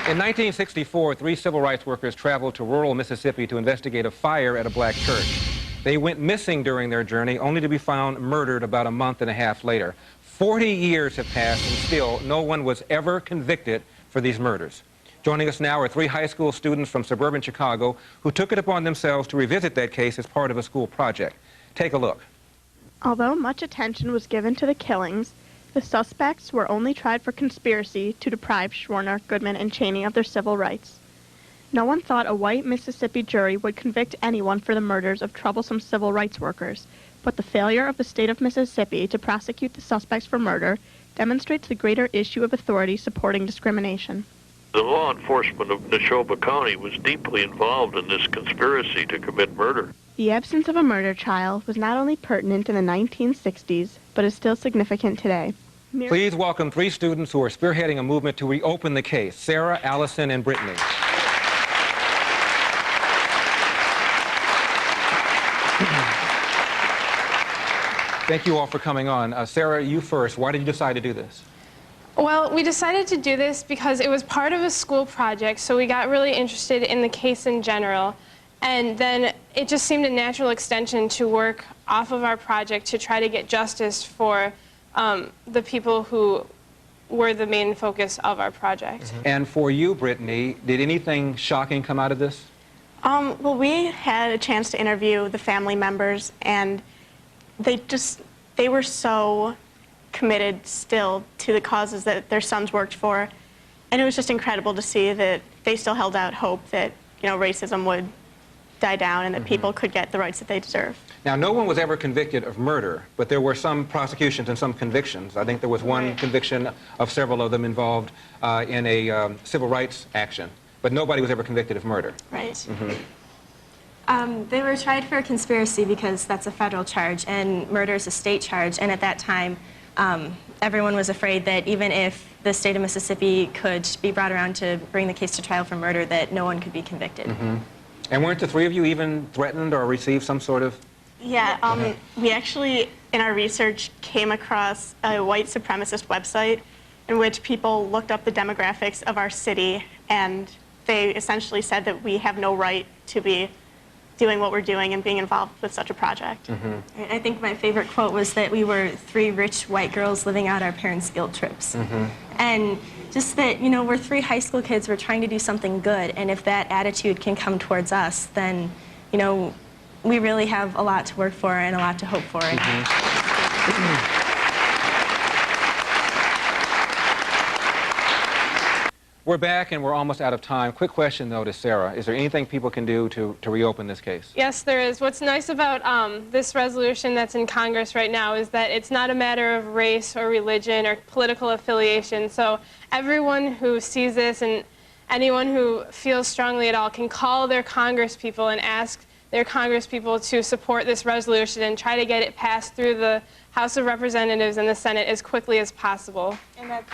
In 1964, 3 civil rights workers traveled to rural Mississippi to investigate a fire at a black church. They went missing during their journey, only to be found murdered about a month and a half later. 40 years have passed, and still no one was ever convicted for these murders. Joining us now are 3 high school students from suburban Chicago who took it upon themselves to revisit that case as part of a school project. Take a look. Although much attention was given to the killings, the suspects were only tried for conspiracy to deprive Schwerner, Goodman, and Cheney of their civil rights. No one thought a white Mississippi jury would convict anyone for the murders of troublesome civil rights workers, but the failure of the state of Mississippi to prosecute the suspects for murder demonstrates the greater issue of authority supporting discrimination. The law enforcement of Neshoba County was deeply involved in this conspiracy to commit murder. The absence of a murder trial was not only pertinent in the 1960s, but is still significant today. Please welcome 3 students who are spearheading a movement to reopen the case: Sarah, Allison, and Brittany. Thank you all for coming on. Sarah, you first. Why did you decide to do this? Well, we decided to do this because it was part of a school project, so we got really interested in the case in general. And then it just seemed a natural extension to work off of our project to try to get justice for the people who were the main focus of our project. Mm-hmm. And for you, Brittany, did anything shocking come out of this? Well, we had a chance to interview the family members, and they were so committed still to the causes that their sons worked for. And it was just incredible to see that they still held out hope that, racism would die down and that people could get the rights that they deserve. Now, no one was ever convicted of murder, but there were some prosecutions and some convictions. I think there was one conviction of several of them involved in a civil rights action, but nobody was ever convicted of murder. Right. They were tried for conspiracy because that's a federal charge and murder is a state charge, and at that time everyone was afraid that even if the state of Mississippi could be brought around to bring the case to trial for murder, that no one could be convicted. And weren't the 3 of you even threatened or received some sort of... Yeah, we actually, in our research, came across a white supremacist website in which people looked up the demographics of our city, and they essentially said that we have no right to be doing what we're doing and being involved with such a project. I think my favorite quote was that we were 3 rich white girls living out our parents' guilt trips. And just that, we're 3 high school kids, we're trying to do something good, and if that attitude can come towards us, then, we really have a lot to work for and a lot to hope for. We're back, and we're almost out of time. Quick question, though, to Sarah. Is there anything people can do to reopen this case? Yes, there is. What's nice about this resolution that's in Congress right now is that it's not a matter of race or religion or political affiliation. So everyone who sees this and anyone who feels strongly at all can call their congresspeople and ask their congresspeople to support this resolution and try to get it passed through the House of Representatives and the Senate as quickly as possible. And that's...